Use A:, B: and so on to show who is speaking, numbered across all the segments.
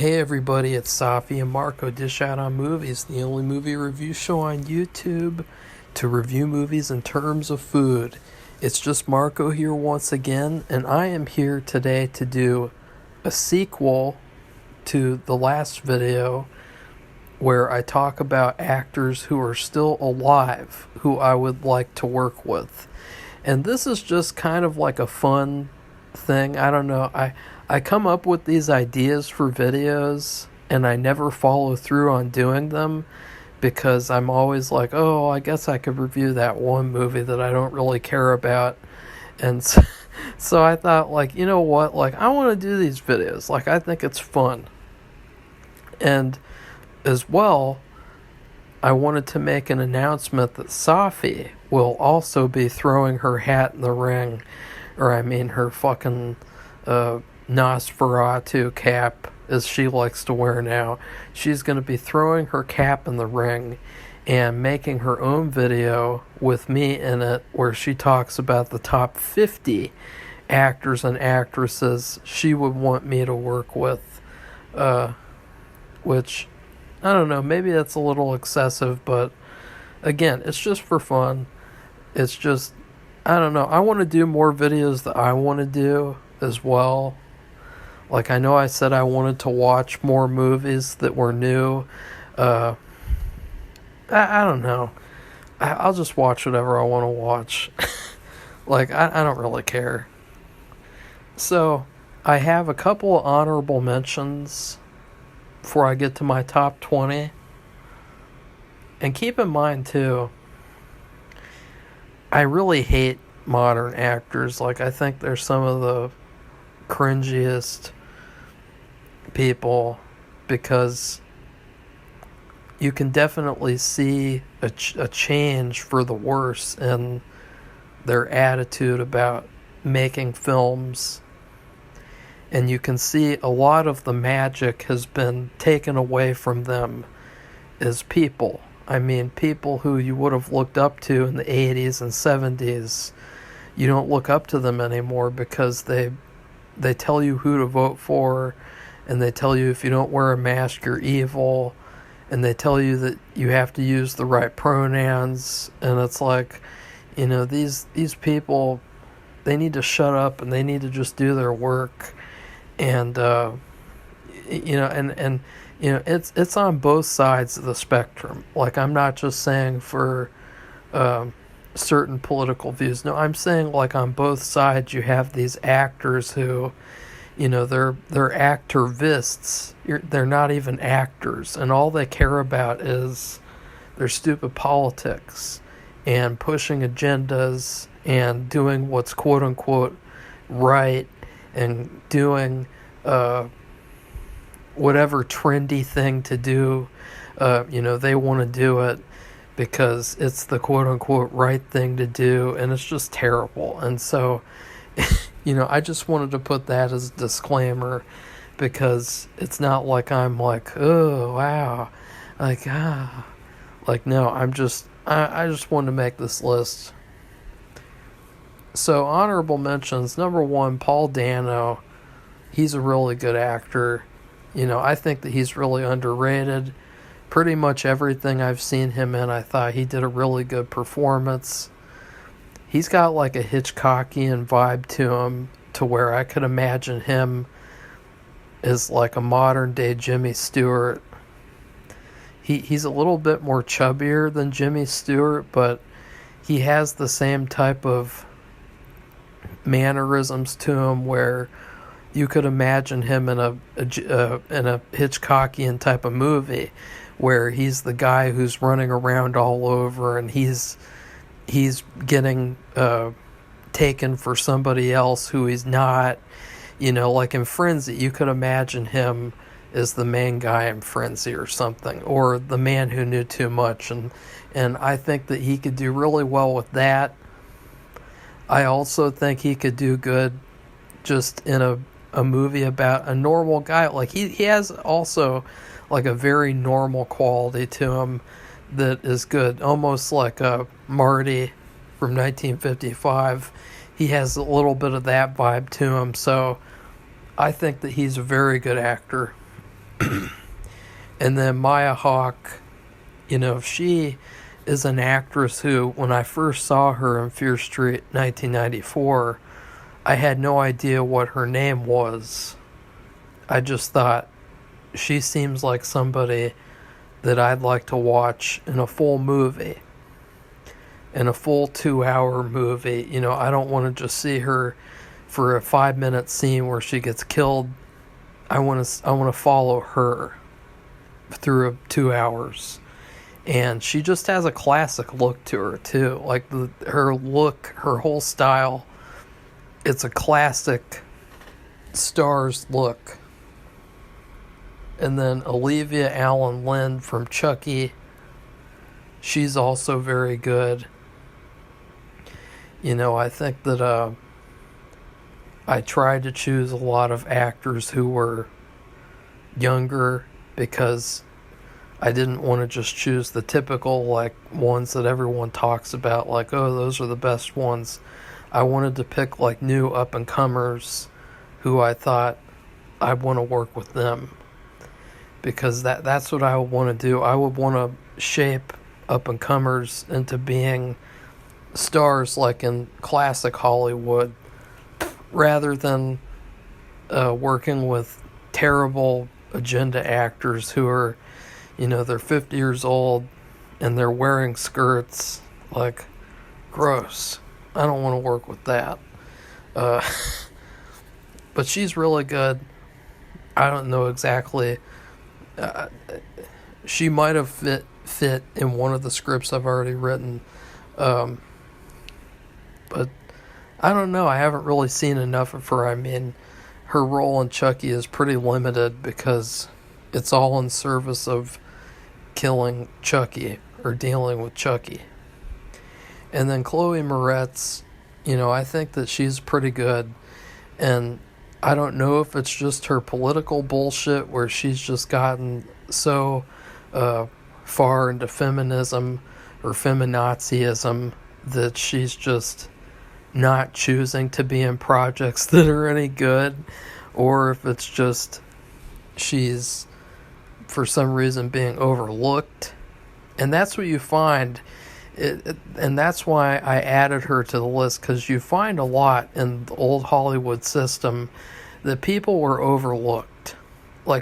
A: Hey everybody, it's Safi and Marco Dish Out on Movies, the only movie review show on YouTube to review movies in terms of food. It's just Marco here once again, and I am here today to do a sequel to the last video where I talk about actors who are still alive who I would like to work with. And this is just kind of like a fun thing. I don't know. I come up with these ideas for videos and I never follow through on doing them because I'm always like, oh, I guess I could review that one movie that I don't really care about. And so I thought, like, you know what? Like, I want to do these videos. Like, I think it's fun. And as well, I wanted to make an announcement that Safi will also be throwing her hat in the ring, or I mean her fucking Nosferatu cap, as she likes to wear now. She's going to be throwing her cap in the ring and making her own video with me in it where she talks about the top 50 actors and actresses she would want me to work with, which, I don't know, maybe that's a little excessive, but again, it's just for fun. It's just, I don't know, I want to do more videos that I want to do as well. Like, I know I said I wanted to watch more movies that were new. I don't know. I'll just watch whatever I want to watch. Like, I don't really care. So, I have a couple of honorable mentions before I get to my top 20. And keep in mind, too, I really hate modern actors. Like, I think they're some of the cringiest people because you can definitely see a change for the worse in their attitude about making films, and you can see a lot of the magic has been taken away from them as people. I mean, people who you would have looked up to in the 80s and 70s, you don't look up to them anymore because they tell you who to vote for, and they tell you if you don't wear a mask, you're evil, and they tell you that you have to use the right pronouns, and it's like, you know, these people, they need to shut up, and they need to just do their work, and, you know, and you know, it's on both sides of the spectrum. Like, I'm not just saying for, certain political views. No, I'm saying, like, on both sides you have these actors who, you know, they're activists. They're not even actors, and all they care about is their stupid politics and pushing agendas and doing what's quote unquote right and doing whatever trendy thing to do. You know, they want to do it because it's the quote-unquote right thing to do, and it's just terrible. And so, you know, I just wanted to put that as a disclaimer because it's not like I'm like, oh, wow, like, like, no, I'm just, I just wanted to make this list. So, honorable mentions, number one, Paul Dano. He's a really good actor. You know, I think that he's really underrated. Pretty much everything I've seen him in, I thought he did a really good performance. He's got like a Hitchcockian vibe to him, to where I could imagine him as like a modern day Jimmy Stewart. He's a little bit more chubbier than Jimmy Stewart, but he has the same type of mannerisms to him where you could imagine him in a Hitchcockian type of movie, where he's the guy who's running around all over and he's getting taken for somebody else who he's not. You know, like in Frenzy, you could imagine him as the main guy in Frenzy or something, or the man who knew too much, and I think that he could do really well with that. I also think he could do good just in a movie about a normal guy. Like, he has also like a very normal quality to him that is good, almost like a Marty from 1955. He has a little bit of that vibe to him, so I think that he's a very good actor. And then Maya Hawke, she is an actress who, when I first saw her in Fear Street 1994, I had no idea what her name was. I just thought, she seems like somebody that I'd like to watch in a full movie. In a full 2-hour movie. I don't want to just see her for a 5-minute scene where she gets killed. I want to follow her through 2 hours. And she just has a classic look to her too. Like her look, her whole style, it's a classic Stars look. And then Olivia Allen Lind from Chucky, she's also very good. I think that I tried to choose a lot of actors who were younger because I didn't want to just choose the typical ones that everyone talks about, like, oh, those are the best ones. I wanted to pick new up and comers who I thought I'd want to work with them, because that's what I would want to do. I would want to shape up and comers into being stars like in classic Hollywood, rather than working with terrible agenda actors who are, they're 50 years old and they're wearing skirts. Gross. I don't want to work with that. But she's really good. I don't know exactly. She might have fit in one of the scripts I've already written. But I don't know. I haven't really seen enough of her. I mean, her role in Chucky is pretty limited because it's all in service of killing Chucky or dealing with Chucky. And then Chloe Moretz, I think that she's pretty good. And I don't know if it's just her political bullshit where she's just gotten so far into feminism or feminazism that she's just not choosing to be in projects that are any good, or if it's just she's for some reason being overlooked. And that's what you find, and that's why I added her to the list, because you find a lot in the old Hollywood system that people were overlooked.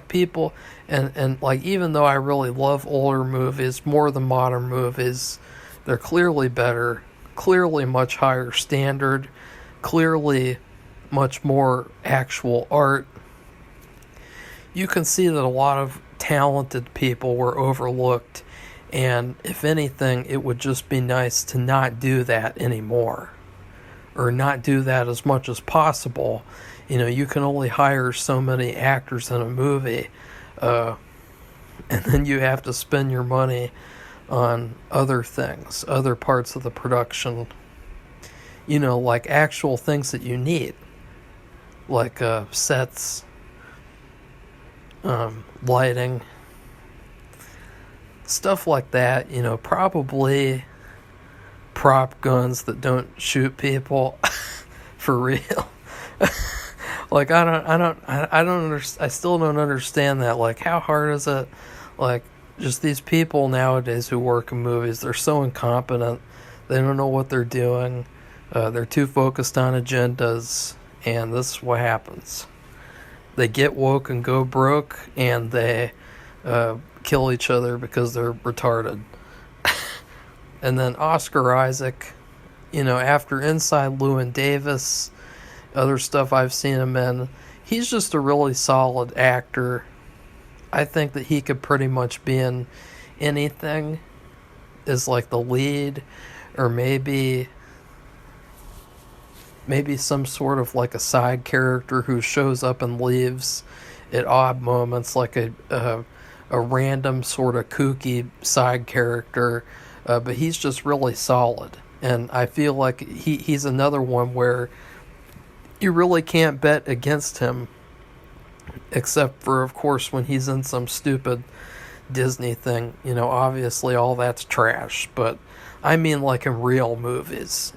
A: People, and even though I really love older movies more than modern movies, they're clearly better, clearly much higher standard, clearly much more actual art. You can see that a lot of talented people were overlooked, and if anything, it would just be nice to not do that anymore, or not do that as much as possible. You can only hire so many actors in a movie, and then you have to spend your money on other things, other parts of the production, actual things that you need, sets, lighting, stuff like that. Probably prop guns that don't shoot people for real. I still don't understand that. How hard is it? Just these people nowadays who work in movies, they're so incompetent. They don't know what they're doing. They're too focused on agendas, and this is what happens. They get woke and go broke, and they kill each other because they're retarded. And then Oscar Isaac, after Inside Llewyn Davis, other stuff I've seen him in, he's just a really solid actor. I think that he could pretty much be in anything as the lead, or maybe some sort of a side character who shows up and leaves at odd moments, a random sort of kooky side character, but he's just really solid. And I feel like he's another one where you really can't bet against him, except for, of course, when he's in some stupid Disney thing. Obviously all that's trash, but I mean in real movies,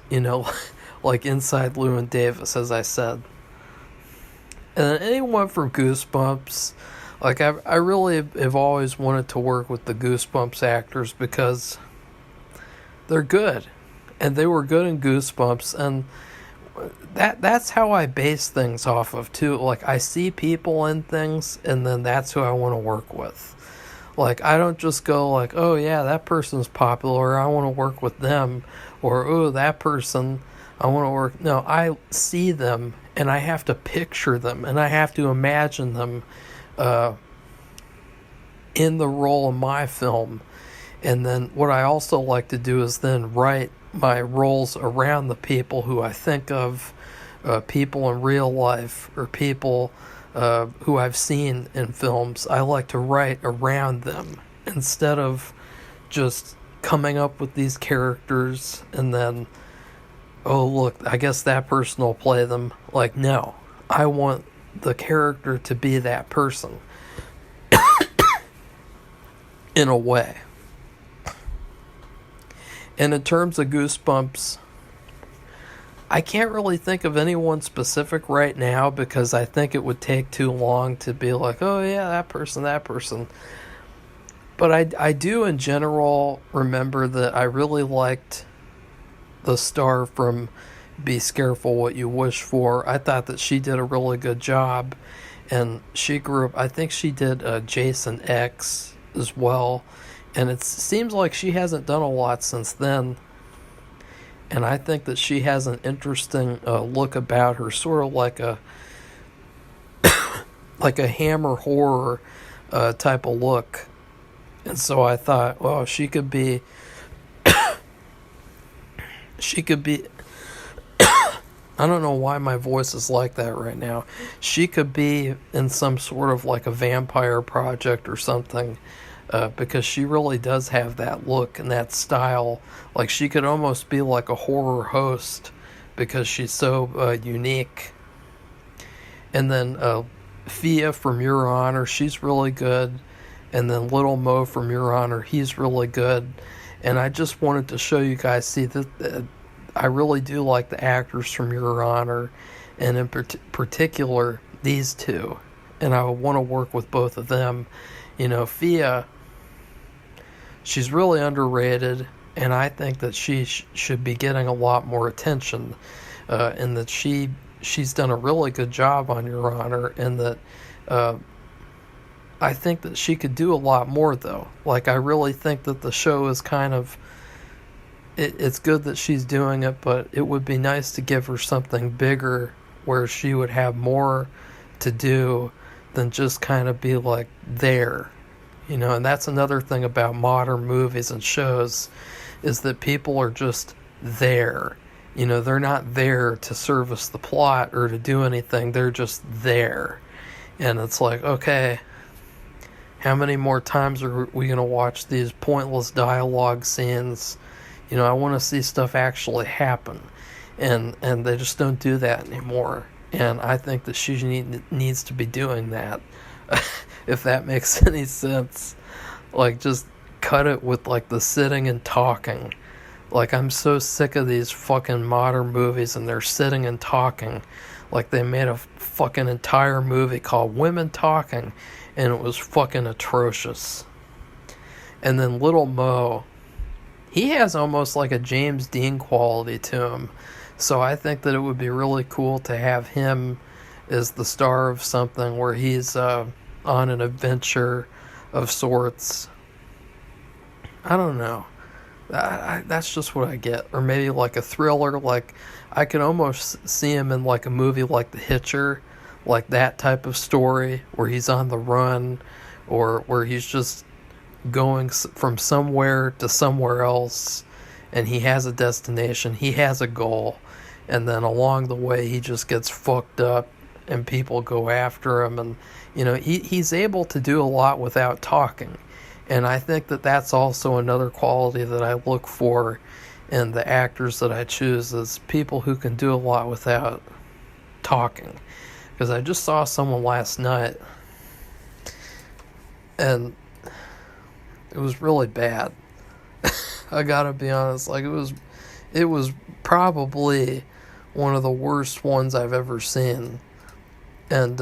A: like Inside Llewyn Davis, as I said. And then anyone from Goosebumps, Like, I really have always wanted to work with the Goosebumps actors because they're good. And they were good in Goosebumps, and that's how I base things off of, too. Like, I see people in things, and then that's who I want to work with. Like, I don't just go like, oh, yeah, that person's popular, I want to work with them. Or, oh, that person, I want to work... No, I see them, and I have to picture them, and I have to imagine them in the role of my film. And then what I also like to do is then write my roles around the people who I think of, people in real life, or people who I've seen in films. I like to write around them instead of just coming up with these characters and then, oh, look, I guess that person will play them. Like, no, I want the character to be that person in a way. And in terms of Goosebumps, I can't really think of anyone specific right now because I think it would take too long to be like, oh yeah, that person. But I do in general remember that I really liked the star from Be Careful What You Wish For. I thought that she did a really good job, and she grew up, I think she did Jason X as well. And it seems like she hasn't done a lot since then. And I think that she has an interesting look about her, sort of like a like a Hammer horror type of look. And so I thought, well, she could be I don't know why my voice is like that right now. She could be in some sort of like a vampire project or something. Because she really does have that look and that style. Like, she could almost be like a horror host because she's so unique. And then Fia from Your Honor, she's really good. And then Little Mo from Your Honor, he's really good. And I just wanted to show you guys, see, that I really do like the actors from Your Honor, and in particular, these two. And I want to work with both of them. You know, Fia, she's really underrated, and I think that she should be getting a lot more attention, and that she's done a really good job on Your Honor, and that I think that she could do a lot more, though. Like, I really think that the show is kind of... It's good that she's doing it, but it would be nice to give her something bigger where she would have more to do than just kind of be, like, there. You know, and that's another thing about modern movies and shows, is that people are just there. You know, they're not there to service the plot or to do anything. They're just there. And it's like, okay, how many more times are we going to watch these pointless dialogue scenes? You know, I want to see stuff actually happen. And they just don't do that anymore. And I think that she needs to be doing that. If that makes any sense. Like, just cut it with, like, the sitting and talking. Like, I'm so sick of these fucking modern movies and they're sitting and talking. Like, they made a fucking entire movie called Women Talking, and it was fucking atrocious. And then Little Mo, he has almost like a James Dean quality to him. So I think that it would be really cool to have him as the star of something where he's on an adventure of sorts. I don't know. That's just what I get. Or maybe like a thriller. Like, I could almost see him in like a movie like The Hitcher, like that type of story where he's on the run, or where he's just going from somewhere to somewhere else, and he has a destination, he has a goal, and then along the way he just gets fucked up and people go after him. And you know, he's able to do a lot without talking. And I think that that's also another quality that I look for in the actors that I choose, is people who can do a lot without talking. Because I just saw someone last night, and it was really bad. I gotta be honest, like, it was probably one of the worst ones I've ever seen. And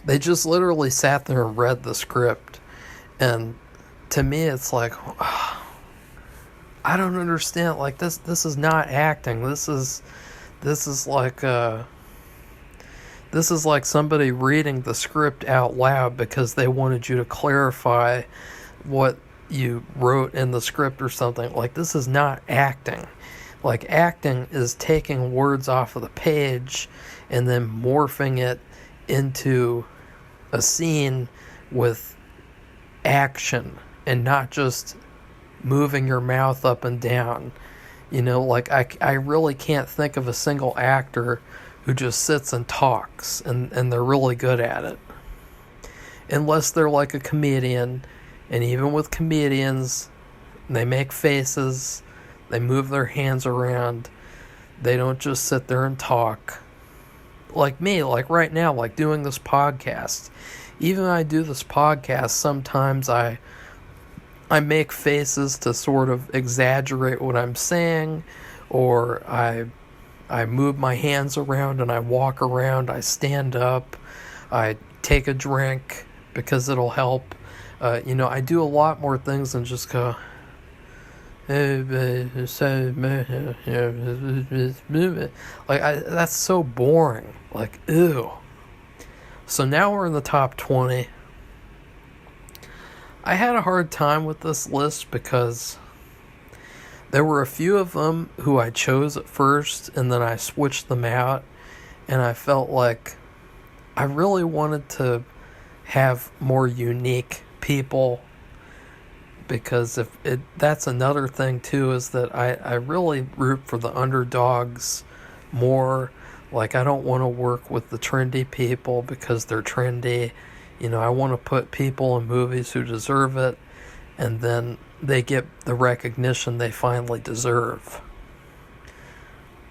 A: They just literally sat there and read the script. And to me, it's like, I don't understand. Like, this is not acting. This is like this is like somebody reading the script out loud because they wanted you to clarify what you wrote in the script or something. Like, this is not acting. Like, acting is taking words off of the page and then morphing it into a scene with action and not just moving your mouth up and down. You know, like, I really can't think of a single actor who just sits and talks and they're really good at it. Unless they're like a comedian, and even with comedians, they make faces, they move their hands around, they don't just sit there and talk. Like me, like right now, like doing this podcast. Even when I do this podcast, sometimes I make faces to sort of exaggerate what I'm saying, or I move my hands around and I walk around, I stand up, I take a drink because it'll help. I do a lot more things than just go, like, that's so boring. Like, ew. So now we're in the top 20. I had a hard time with this list because there were a few of them who I chose at first and then I switched them out, and I felt like I really wanted to have more unique people, because that's another thing too, is that I really root for the underdogs more. Like, I don't want to work with the trendy people because they're trendy. You know, I want to put people in movies who deserve it, and then they get the recognition they finally deserve.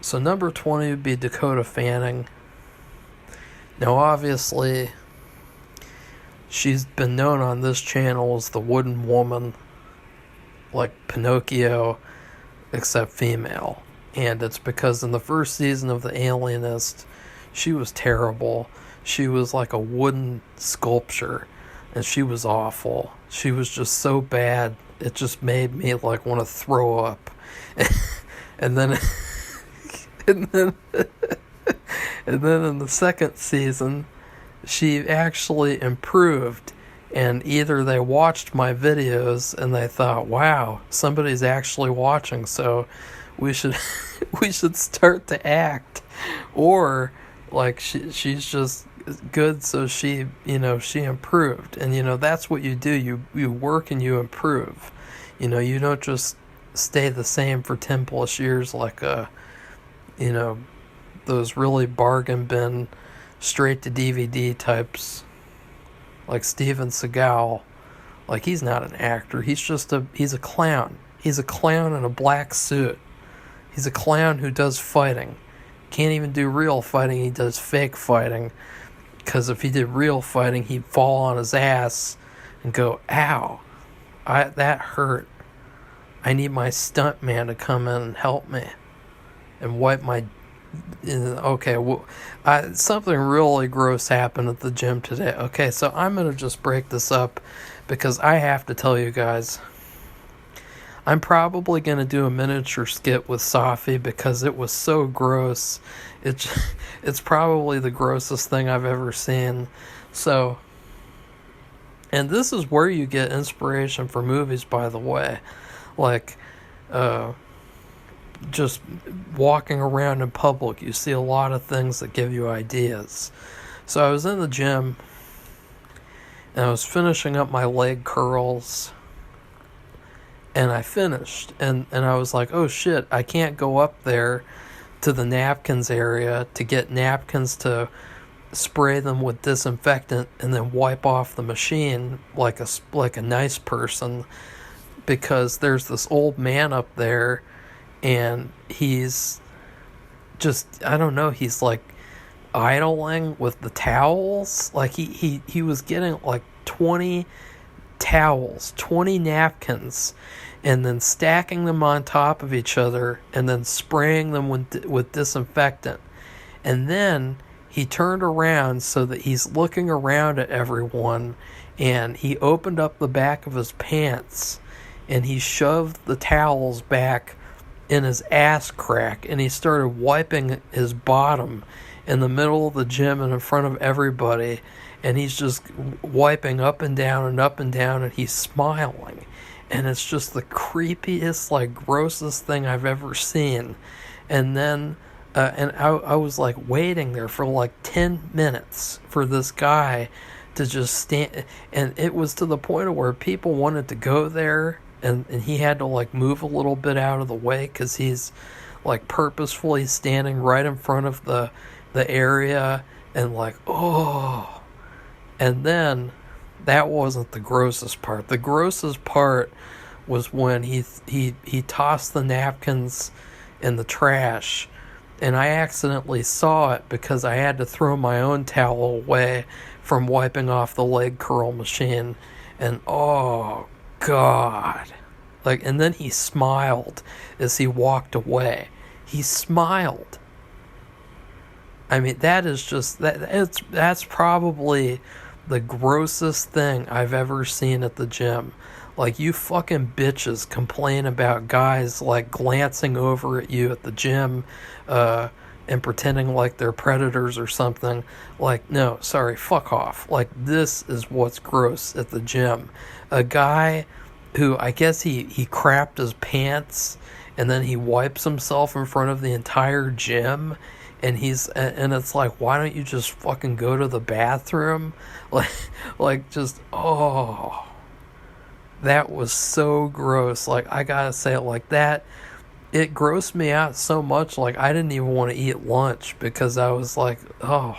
A: So number 20 would be Dakota Fanning. Now, obviously, she's been known on this channel as the wooden woman, like Pinocchio, except female. And it's because in the first season of The Alienist, she was terrible. She was like a wooden sculpture, and she was awful. She was just so bad, it just made me like want to throw up. and then and then in the second season, she actually improved, and either they watched my videos and they thought, wow, somebody's actually watching, so we should start to act, or like she's just good, so she improved. And that's what you do. You work and you improve. You don't just stay the same for 10 plus years like those really bargain bin straight to DVD types like Steven Seagal. Like, he's not an actor. He's a clown. He's a clown in a black suit. He's a clown who does fighting. Can't even do real fighting. He does fake fighting. Because if he did real fighting, he'd fall on his ass and go, ow, that hurt. I need my stunt man to come in and help me and wipe my... Okay, well, something really gross happened at the gym today. Okay, so I'm going to just break this up because I have to tell you guys, I'm probably going to do a miniature skit with Safi because it was so gross. It's probably the grossest thing I've ever seen. So, and this is where you get inspiration for movies, by the way. Like, just walking around in public, you see a lot of things that give you ideas. So I was in the gym, and I was finishing up my leg curls, and I finished, and I was like, oh shit, I can't go up there to the napkins area to get napkins to spray them with disinfectant and then wipe off the machine like a nice person, because there's this old man up there, and he's just, I don't know, he's like idling with the towels. Like, he was getting like 20 towels, 20 napkins, and then stacking them on top of each other and then spraying them with disinfectant. And then he turned around so that he's looking around at everyone, and he opened up the back of his pants and he shoved the towels back in his ass crack, and he started wiping his bottom in the middle of the gym and in front of everybody, and he's just wiping up and down and up and down, and he's smiling, and it's just the creepiest, like, grossest thing I've ever seen. And then I was like waiting there for like 10 minutes for this guy to just stand, and it was to the point of where people wanted to go there, and he had to like move a little bit out of the way because he's like purposefully standing right in front of the area, and like, oh. And then that wasn't the grossest part. The grossest part was when he tossed the napkins in the trash, and I accidentally saw it because I had to throw my own towel away from wiping off the leg curl machine, and oh God. Like, and then he smiled as he walked away. He smiled. I mean, that is just, that's probably the grossest thing I've ever seen at the gym. Like, you fucking bitches complain about guys, like, glancing over at you at the gym, and pretending like they're predators or something. Like, no, sorry, fuck off. Like, this is what's gross at the gym. A guy who, I guess he crapped his pants, and then he wipes himself in front of the entire gym, and it's like, why don't you just fucking go to the bathroom? Like just, oh, that was so gross. Like, I gotta say, like, that, it grossed me out so much, like, I didn't even want to eat lunch because I was like, oh,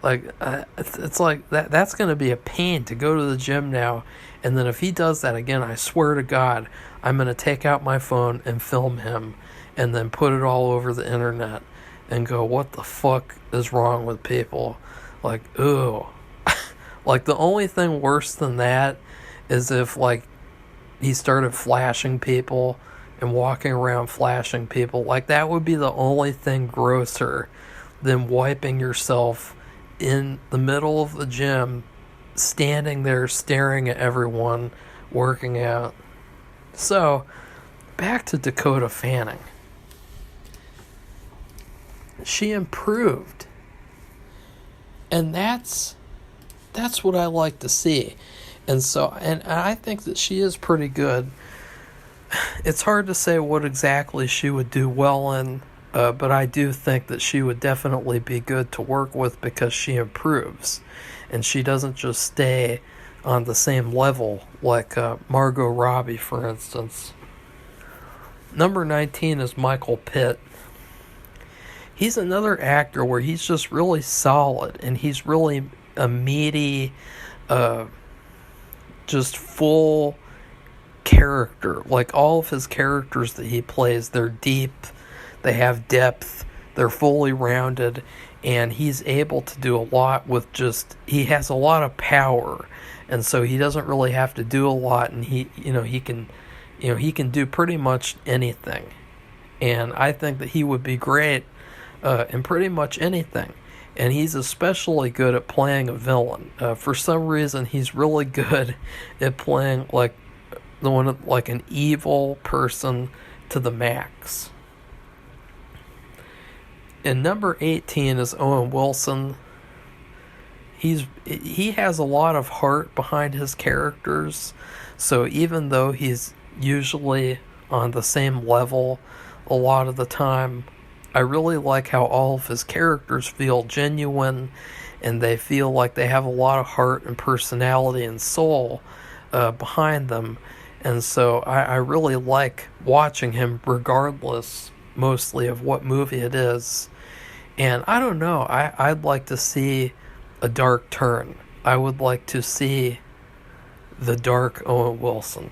A: like, it's like, that's gonna be a pain to go to the gym now. And then if he does that again, I swear to God, I'm gonna take out my phone and film him, and then put it all over the internet and go, what the fuck is wrong with people? Like, ooh. Like, the only thing worse than that is if, like, he started flashing people and walking around flashing people. Like, that would be the only thing grosser than wiping yourself in the middle of the gym, standing there staring at everyone working out. So, back to Dakota Fanning. She improved. And that's what I like to see. And so, and I think that she is pretty good. It's hard to say what exactly she would do well in, but I do think that she would definitely be good to work with because she improves. And she doesn't just stay on the same level like Margot Robbie, for instance. Number 19 is Michael Pitt. He's another actor where he's just really solid, and he's really a meaty, just full character. Like, all of his characters that he plays, they're deep, they have depth, they're fully rounded, and he's able to do a lot with just, he has a lot of power, and so he doesn't really have to do a lot, and he can do pretty much anything. And I think that he would be great in pretty much anything. And he's especially good at playing a villain. For some reason, he's really good at playing like an evil person to the max. And number 18 is Owen Wilson. He has a lot of heart behind his characters. So even though he's usually on the same level a lot of the time, I really like how all of his characters feel genuine, and they feel like they have a lot of heart and personality and soul behind them. And so I really like watching him regardless, mostly, of what movie it is. And I don't know, I'd like to see a dark turn. I would like to see the dark Owen Wilson.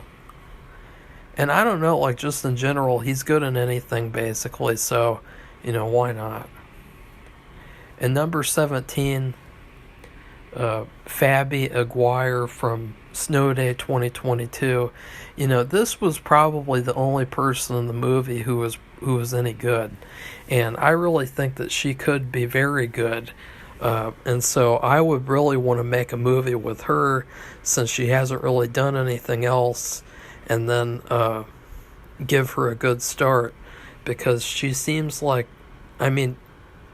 A: And I don't know, like, just in general, he's good in anything, basically, so, why not? And number 17, Fabi Aguirre from Snow Day 2022. This was probably the only person in the movie who was who was any good. And I really think that she could be very good. And so I would really want to make a movie with her, since she hasn't really done anything else, and then give her a good start, because she seems like, I mean,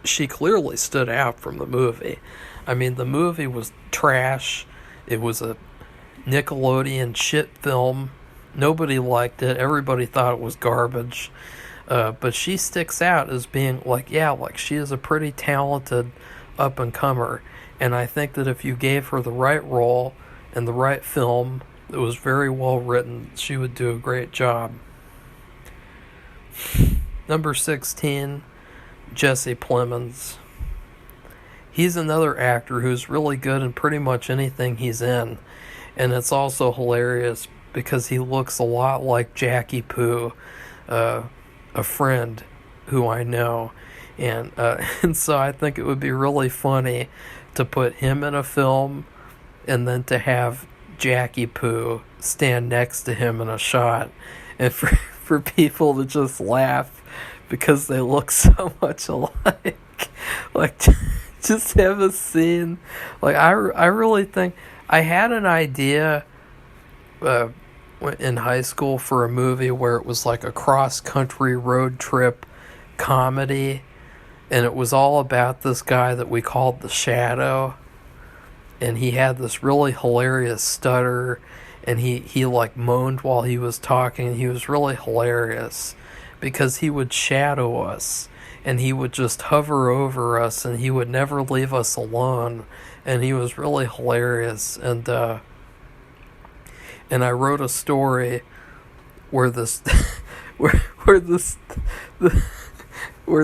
A: she clearly stood out from the movie. I mean, the movie was trash. It was a Nickelodeon shit film. Nobody liked it. Everybody thought it was garbage. But she sticks out as being like, yeah, like she is a pretty talented up-and-comer. And I think that if you gave her the right role and the right film that was very well written, she would do a great job. Number 16, Jesse Plemons. He's another actor who's really good in pretty much anything he's in. And it's also hilarious because he looks a lot like Jackie Poo, a friend who I know. And and so I think it would be really funny to put him in a film and then to have Jackie Poo stand next to him in a shot. And for people to just laugh because they look so much alike. Like, just have a scene. Like, I really think I had an idea in high school for a movie where it was like a cross-country road trip comedy, and it was all about this guy that we called the Shadow, and he had this really hilarious stutter, and he like moaned while he was talking, and he was really hilarious because he would shadow us, and he would just hover over us, and he would never leave us alone, and he was really hilarious. And I wrote a story where this where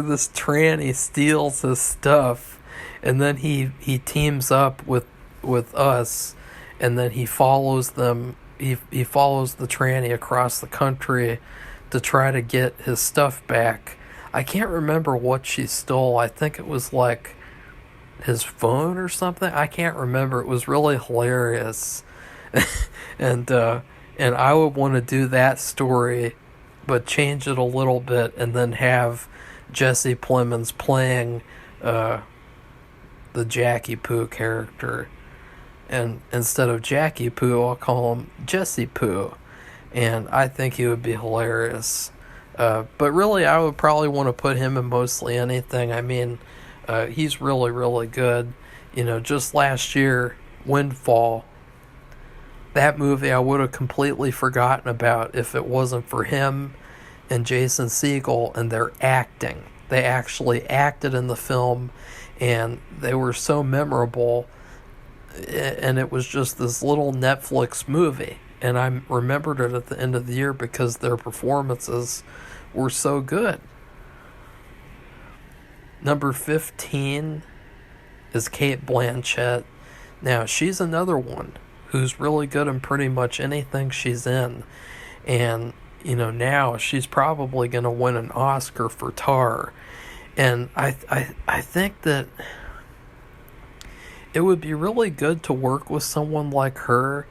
A: this tranny steals his stuff, and then he teams up with us, and then he follows them. He follows the tranny across the country to try to get his stuff back. I can't remember what she stole. I think it was like his phone or something. I can't remember. It was really hilarious. and I would want to do that story, but change it a little bit, and then have Jesse Plemons playing the Jackie Poo character. And instead of Jackie Poo, I'll call him Jesse Poo. And I think he would be hilarious. But really, I would probably want to put him in mostly anything. I mean, he's really, really good. You know, just last year, Windfall, that movie I would have completely forgotten about if it wasn't for him and Jason Segel and their acting. They actually acted in the film, and they were so memorable, and it was just this little Netflix movie. And I remembered it at the end of the year because their performances were so good. Number 15 is Cate Blanchett. Now, she's another one who's really good in pretty much anything she's in. And, you know, now she's probably going to win an Oscar for Tar. And I think that it would be really good to work with someone like her,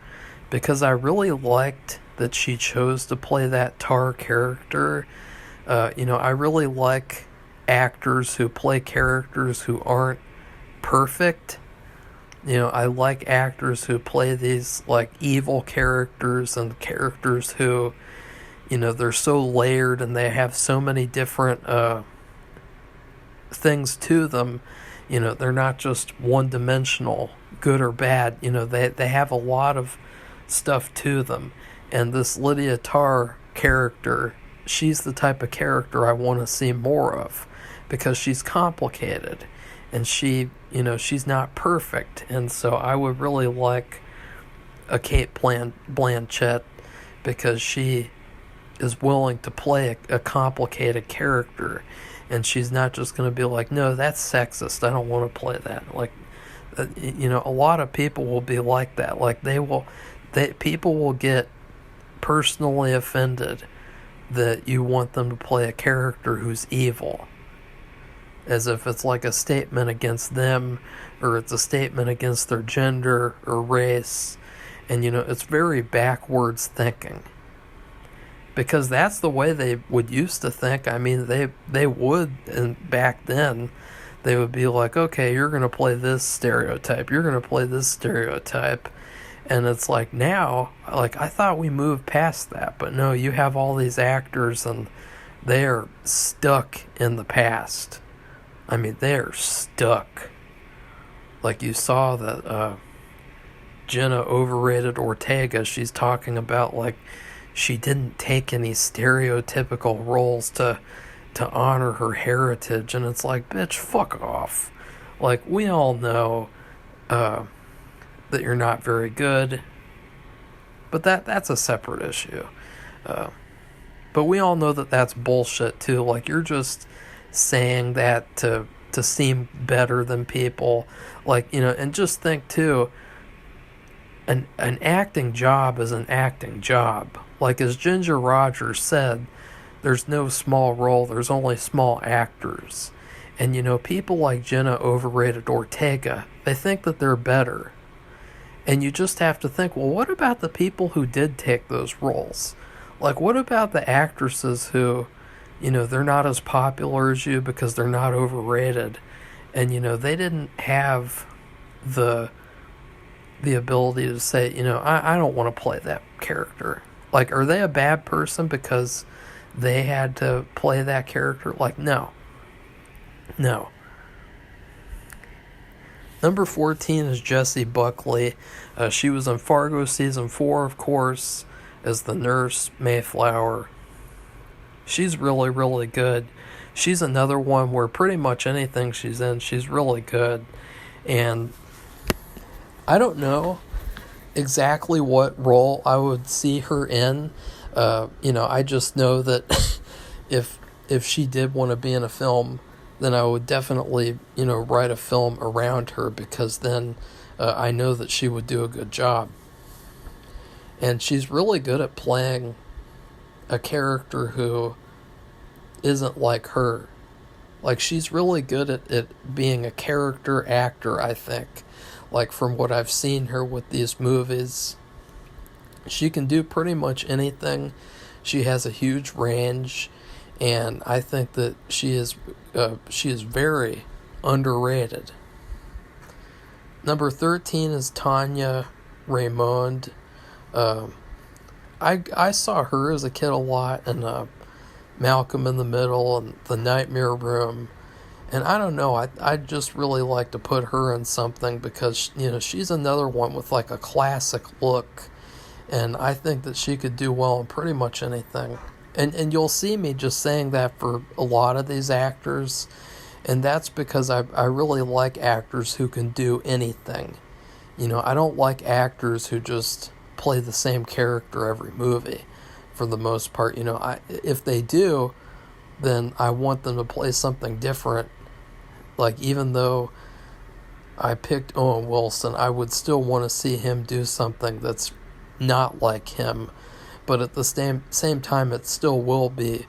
A: because I really liked that she chose to play that Tar character. You know, I really like actors who play characters who aren't perfect. You know, I like actors who play these, like, evil characters, and characters who, you know, they're so layered and they have so many different things to them. You know, they're not just one-dimensional, good or bad. You know, they have a lot of stuff to them. And this Lydia Tarr character, she's the type of character I want to see more of, because she's complicated, and she, you know, she's not perfect. And so I would really like a Cate Blanchett, because she is willing to play a complicated character, and she's not just going to be like, no, that's sexist, I don't want to play that. Like, you know, a lot of people will be like that. Like, people will get personally offended that you want them to play a character who's evil, as if it's like a statement against them, or it's a statement against their gender or race. And, you know, it's very backwards thinking, because that's the way they would used to think. I mean, they would, and back then, they would be like, okay, you're going to play this stereotype, you're going to play this stereotype. And it's like now, like, I thought we moved past that, but no, you have all these actors and they are stuck in the past. I mean, they are stuck. Like, you saw that Jenna overrated Ortega. She's talking about, like, she didn't take any stereotypical roles to honor her heritage. And it's like, bitch, fuck off. Like, we all know that you're not very good. But that's a separate issue. But we all know that that's bullshit, too. Like, you're just saying that to seem better than people. Like, you know, and just think, too, an acting job is an acting job. Like, as Ginger Rogers said, there's no small role, there's only small actors. And, you know, people like Jenna overrated Ortega. They think that they're better. And you just have to think, well, what about the people who did take those roles? Like, what about the actresses who, you know, they're not as popular as you because they're not overrated. And, you know, they didn't have the ability to say, you know, I don't want to play that character. Like, are they a bad person because they had to play that character? Like, no. No. Number 14 is Jessie Buckley. She was in Fargo Season 4, of course, as the nurse Mayflower. She's really, really good. She's another one where pretty much anything she's in, she's really good. And I don't know exactly what role I would see her in. You know, I just know that if she did want to be in a film, then I would definitely, you know, write a film around her, because then I know that she would do a good job. And she's really good at playing a character who isn't like her. Like, she's really good at being a character actor, I think. Like, from what I've seen her with these movies, she can do pretty much anything. She has a huge range, and I think that she is very underrated. Number 13 is Tanya Raymond. I saw her as a kid a lot in Malcolm in the Middle and The Nightmare Room. And I don't know, I'd just really like to put her in something, because, you know, she's another one with like a classic look. And I think that she could do well in pretty much anything. And you'll see me just saying that for a lot of these actors. And that's because I really like actors who can do anything. You know, I don't like actors who just play the same character every movie, for the most part. You know, if they do, then I want them to play something different. Like, even though I picked Owen Wilson, I would still want to see him do something that's not like him. But at the same time, it still will be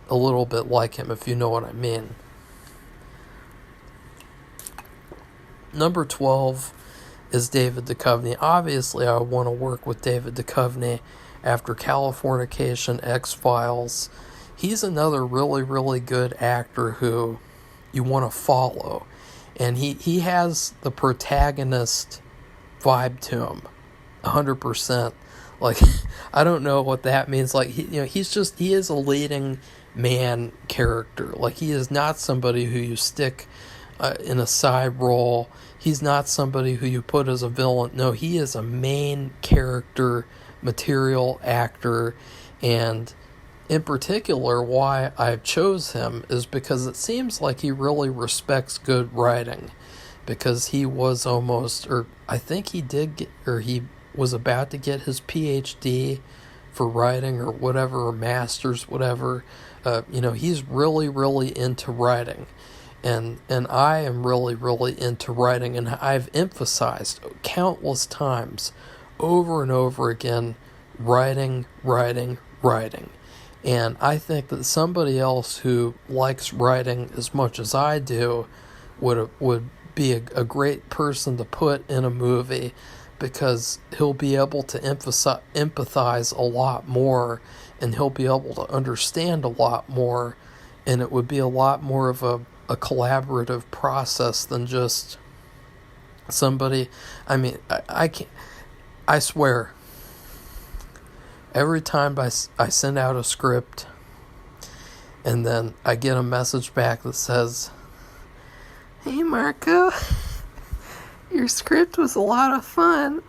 A: a little bit like him, if you know what I mean. Number 12 is David Duchovny. Obviously, I want to work with David Duchovny after Californication, X-Files. He's another really, really good actor who you want to follow. And he has the protagonist vibe to him, 100%. Like, I don't know what that means. Like, he is a leading man character. Like, he is not somebody who you stick in a side role. He's not somebody who you put as a villain. No, he is a main character material actor. And in particular, why I chose him is because it seems like he really respects good writing. Because he was almost, or I think he did get, or he was about to get his PhD for writing or whatever, or master's, whatever. You know, he's really, really into writing. And I am really, really into writing. And I've emphasized countless times, over and over again, writing. And I think that somebody else who likes writing as much as I do would be a great person to put in a movie, because he'll be able to empathize a lot more, and he'll be able to understand a lot more, and it would be a lot more of a collaborative process than just somebody. I mean, I can't, I swear, every time I send out a script and then I get a message back that says, "Hey Marco, your script was a lot of fun."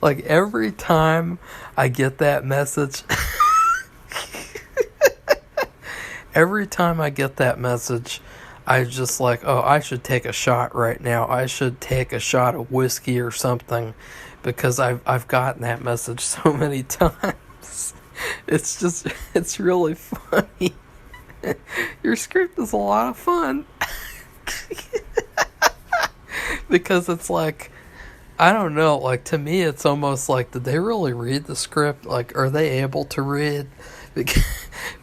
A: Like, every time I get that message, I just like, oh, I should take a shot right now. I should take a shot of whiskey or something, because I've gotten that message so many times. It's really funny. Your script is a lot of fun. Because it's like, I don't know, like, to me it's almost like, did they really read the script? Like, are they able to read?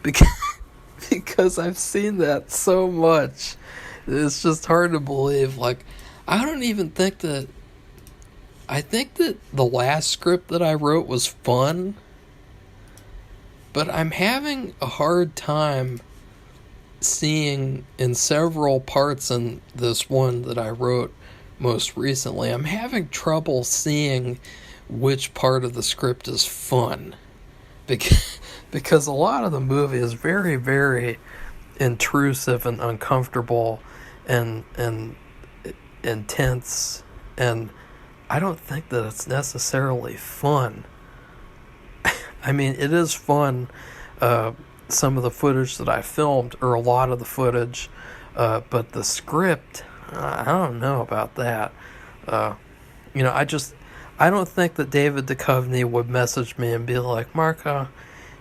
A: Because I've seen that so much. It's just hard to believe. Like, I think that the last script that I wrote was fun, but I'm having a hard time seeing in several parts in this one that I wrote most recently, I'm having trouble seeing which part of the script is fun. Because a lot of the movie is very, very intrusive and uncomfortable and intense, and I don't think that it's necessarily fun. I mean, it is fun, some of the footage that I filmed, or a lot of the footage, but the script, I don't know about that. I don't think that David Duchovny would message me and be like, "Marco,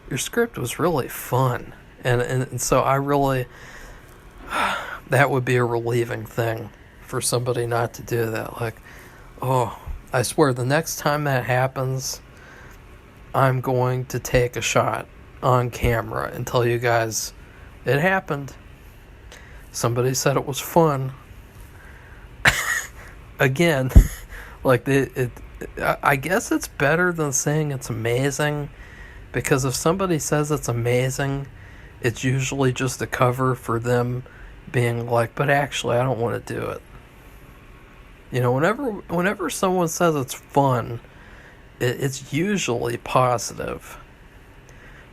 A: your script was really fun." And so I really, that would be a relieving thing for somebody not to do that. Like, oh, I swear, the next time that happens, I'm going to take a shot on camera and tell you guys, it happened. Somebody said it was fun. Again, like, I guess it's better than saying it's amazing, because if somebody says it's amazing, it's usually just a cover for them being like, but actually I don't want to do it. You know, whenever someone says it's fun, it's usually positive.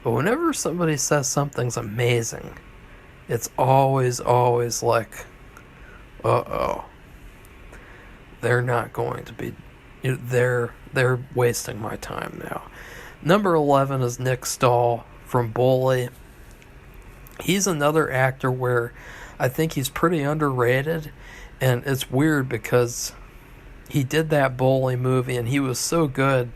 A: But whenever somebody says something's amazing, it's always like, uh-oh. They're not going to be, they're wasting my time now. Number 11 is Nick Stahl from Bully. He's another actor where I think he's pretty underrated, and it's weird because he did that Bully movie and he was so good.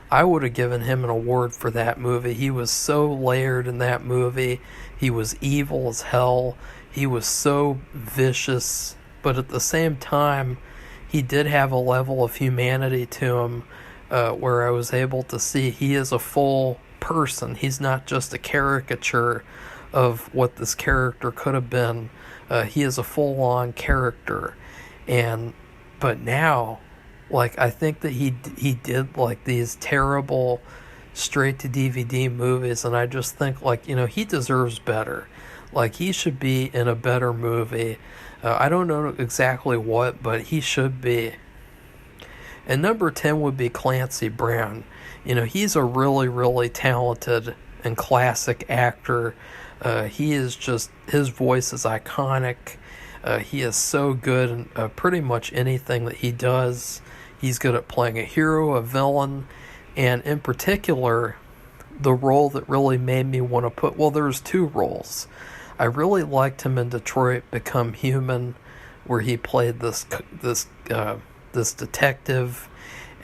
A: I would have given him an award for that movie. He was so layered in that movie. He was evil as hell. He was so vicious, but at the same time, he did have a level of humanity to him, where I was able to see he is a full person. He's not just a caricature of what this character could have been. He is a full-on character. But now, like, I think that he did, like, these terrible straight-to-DVD movies, and I just think, like, he deserves better. Like, he should be in a better movie. I don't know exactly what, but he should be. And number 10 would be Clancy Brown. He's a really, really talented and classic actor. He is just, his voice is iconic. He is so good in pretty much anything that he does. He's good at playing a hero, a villain, and in particular, the role that really made me want to put, well, there's two roles. I really liked him in Detroit Become Human, where he played this detective,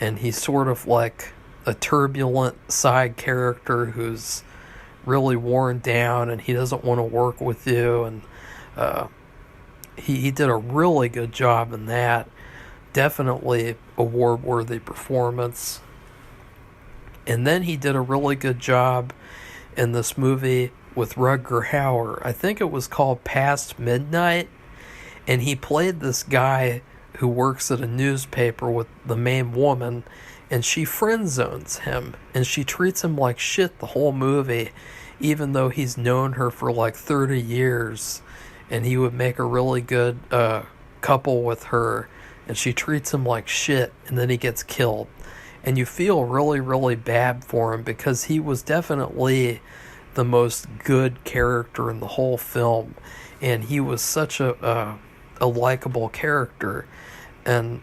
A: and he's sort of like a turbulent side character who's really worn down, and he doesn't want to work with you, and he did a really good job in that. Definitely award-worthy performance. And then he did a really good job in this movie with Rutger Hauer. I think it was called Past Midnight, and he played this guy who works at a newspaper with the main woman, and she friend zones him, and she treats him like shit the whole movie, even though he's known her for like 30 years, and he would make a really good couple with her, and she treats him like shit, and then he gets killed. And you feel really, really bad for him because he was definitely the most good character in the whole film, and he was such a likable character. And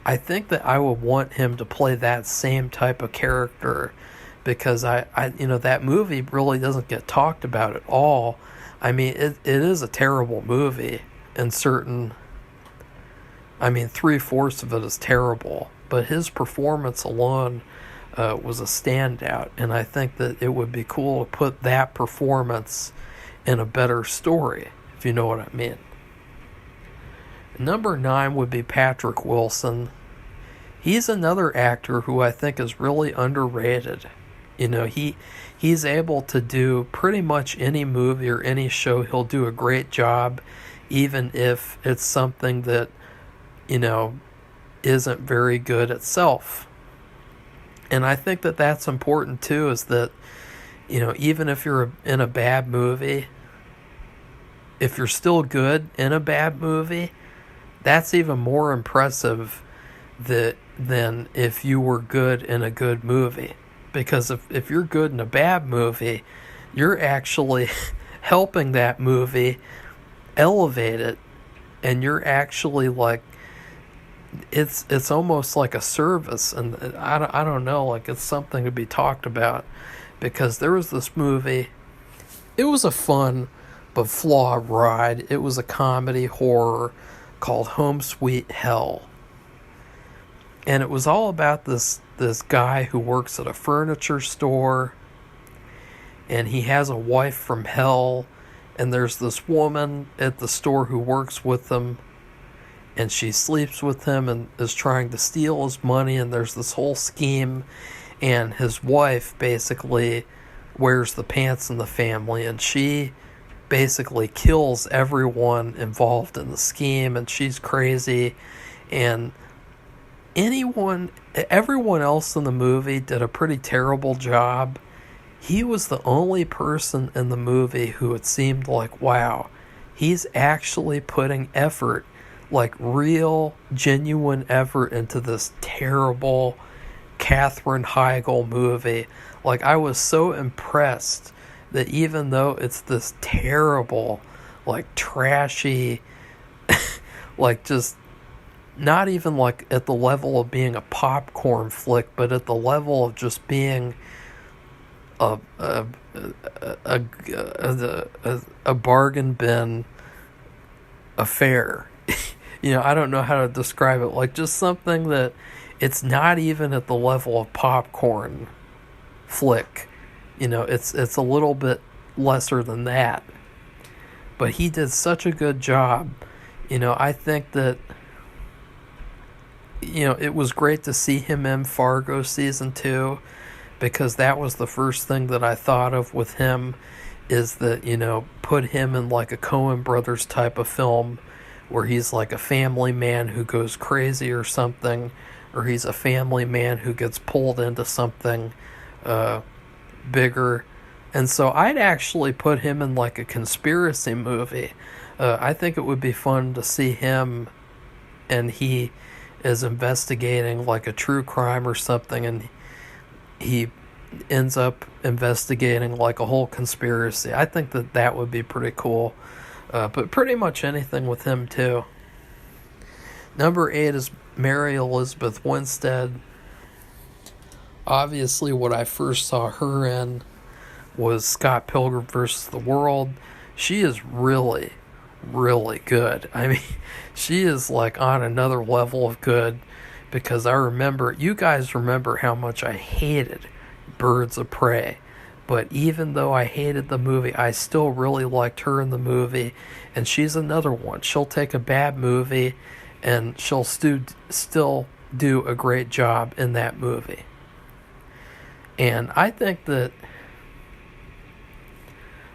A: I think that I would want him to play that same type of character, because I that movie really doesn't get talked about at all. I mean, it is a terrible movie in certain, 3/4 of it is terrible, but his performance alone was a standout, and I think that it would be cool to put that performance in a better story, if you know what I mean. Number 9 would be Patrick Wilson. He's another actor who I think is really underrated. He's able to do pretty much any movie or any show. He'll do a great job, even if it's something that, isn't very good itself. And I think that that's important too, is that, even if you're in a bad movie, if you're still good in a bad movie, that's even more impressive than if you were good in a good movie. Because if you're good in a bad movie, you're actually helping that movie elevate it, and you're actually like, it's almost like a service, and I don't know, like it's something to be talked about. Because there was this movie, it was a fun but flawed ride. It was a comedy horror called Home Sweet Hell. And it was all about this guy who works at a furniture store, and he has a wife from hell, and there's this woman at the store who works with him, and she sleeps with him and is trying to steal his money, and there's this whole scheme, and his wife basically wears the pants in the family, and she basically kills everyone involved in the scheme, and she's crazy, and everyone else in the movie did a pretty terrible job. He was the only person in the movie who it seemed like, wow, he's actually putting effort, like real, genuine effort into this terrible Katherine Heigl movie. Like, I was so impressed that even though it's this terrible, like trashy, like just not even like at the level of being a popcorn flick, but at the level of just being a bargain bin affair. I don't know how to describe it. Like, just something that it's not even at the level of popcorn flick. It's a little bit lesser than that. But he did such a good job. I think that it was great to see him in Fargo season 2, because that was the first thing that I thought of with him, is that, put him in like a Coen Brothers type of film where he's like a family man who goes crazy or something, or he's a family man who gets pulled into something bigger. And so I'd actually put him in like a conspiracy movie. I think it would be fun to see him, and he is investigating like a true crime or something, and he ends up investigating like a whole conspiracy. I think that would be pretty cool. But pretty much anything with him too. Number 8 is Mary Elizabeth Winstead. Obviously, what I first saw her in was Scott Pilgrim vs. the World. She is really, really good. I mean, she is like on another level of good, because you guys remember how much I hated Birds of Prey. But even though I hated the movie, I still really liked her in the movie. And she's another one. She'll take a bad movie and she'll still do a great job in that movie. And I think that,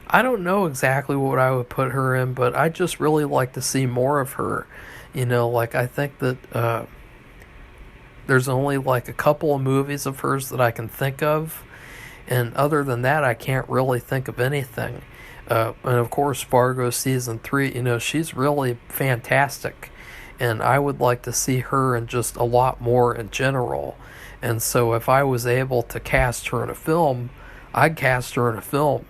A: I don't know exactly what I would put her in, but I just really like to see more of her. Like, I think that there's only like a couple of movies of hers that I can think of, and other than that, I can't really think of anything. And of course, Fargo season 3, she's really fantastic, and I would like to see her in just a lot more in general. And so if I was able to cast her in a film, I'd cast her in a film.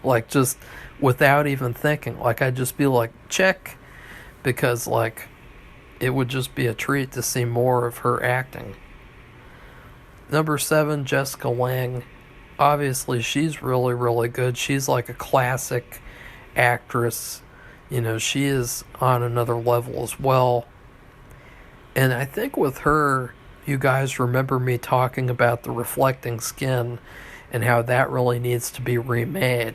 A: Like, just without even thinking. Like, I'd just be like, check. Because, like, it would just be a treat to see more of her acting. Number 7, Jessica Lange. Obviously, she's really, really good. She's like a classic actress. She is on another level as well. And I think with her, you guys remember me talking about the reflecting skin and how that really needs to be remade.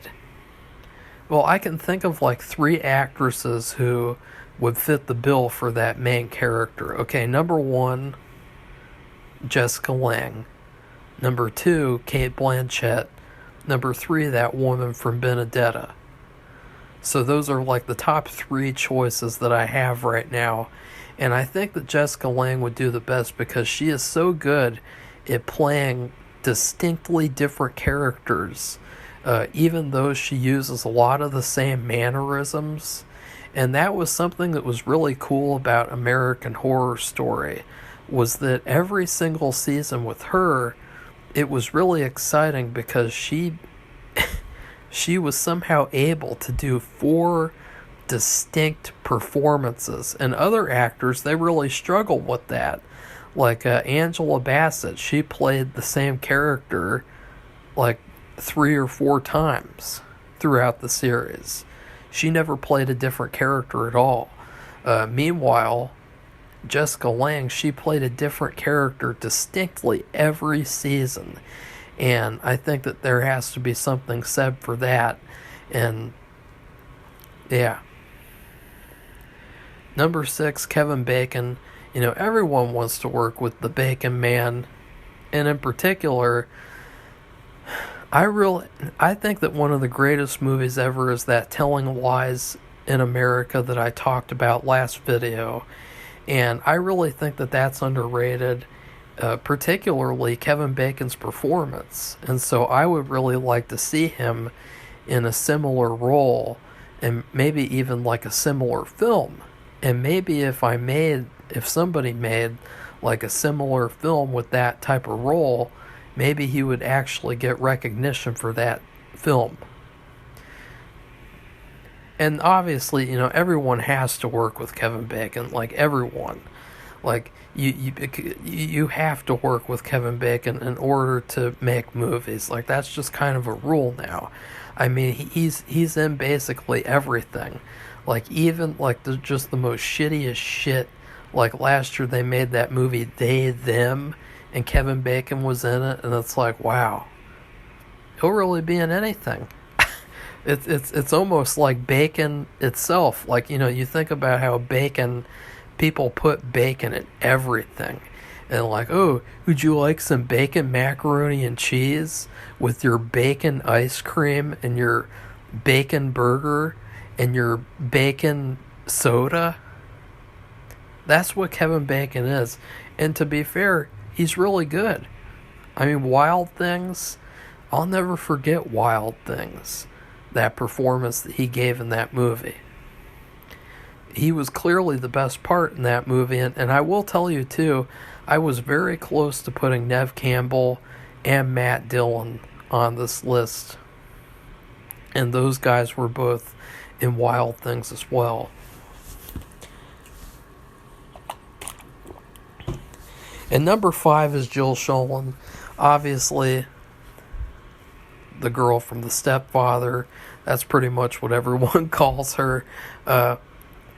A: Well, I can think of like 3 actresses who would fit the bill for that main character. Okay, number 1, Jessica Lange. Number 2, Cate Blanchett. Number 3, that woman from Benedetta. So those are like the top 3 choices that I have right now. And I think that Jessica Lange would do the best because she is so good at playing distinctly different characters, even though she uses a lot of the same mannerisms. And that was something that was really cool about American Horror Story, was that every single season with her, it was really exciting because she was somehow able to do 4 distinct performances. And other actors, they really struggle with that. Like Angela Bassett, she played the same character like 3 or 4 times throughout the series. She never played a different character at all. Meanwhile, Jessica Lange, she played a different character distinctly every season. And I think that there has to be something said for that. And yeah. Number 6, Kevin Bacon. Everyone wants to work with the Bacon Man. And in particular, I think that one of the greatest movies ever is that Telling Lies in America that I talked about last video. And I really think that that's underrated, particularly Kevin Bacon's performance. And so I would really like to see him in a similar role, and maybe even like a similar film. And maybe if somebody made like a similar film with that type of role, maybe he would actually get recognition for that film. And obviously, everyone has to work with Kevin Bacon, like everyone. Like, you have to work with Kevin Bacon in order to make movies. Like, that's just kind of a rule now. I mean, he's in basically everything. Like, even like just the most shittiest shit. Like last year they made that movie They, Them, and Kevin Bacon was in it, and it's like, wow, he'll really be in anything. It's almost like bacon itself. Like, you think about how people put bacon in everything. And like, oh, would you like some bacon macaroni and cheese with your bacon ice cream and your bacon burger and your bacon soda? That's what Kevin Bacon is. And to be fair, he's really good. I mean, Wild Things, I'll never forget Wild Things. That performance that he gave in that movie. He was clearly the best part in that movie. And I will tell you, too, I was very close to putting Neve Campbell and Matt Dillon on this list. And those guys were both in Wild Things as well. And number 5 is Jill Schoelen. Obviously, the girl from The Stepfather. That's pretty much what everyone calls her.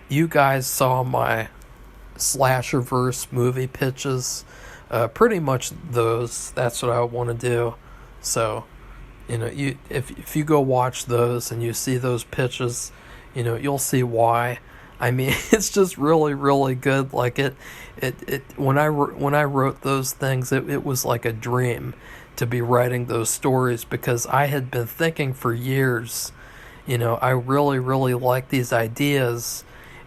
A: You guys saw my Slasherverse movie pitches. Pretty much those. That's what I want to do. So, if you go watch those and you see those pitches, you'll see why. I mean, it's just really, really good. Like when I wrote those things, it was like a dream to be writing those stories, because I had been thinking for years, I really, really like these ideas,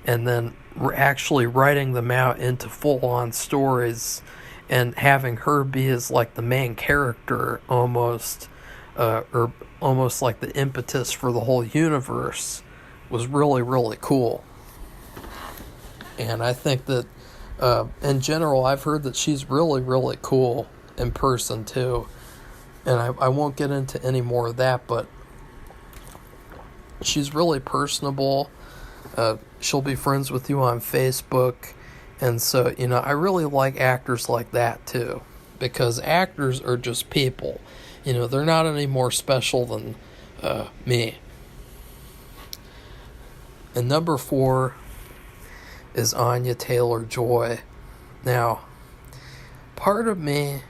A: and then actually writing them out into full-on stories and having her be as like the main character almost, or almost like the impetus for the whole universe, was really, really cool. And I think that in general, I've heard that she's really, really cool in person too. And I won't get into any more of that, but she's really personable. She'll be friends with you on Facebook. And so, I really like actors like that too. Because actors are just people. They're not any more special than me. And number 4 is Anya Taylor-Joy. Now, part of me,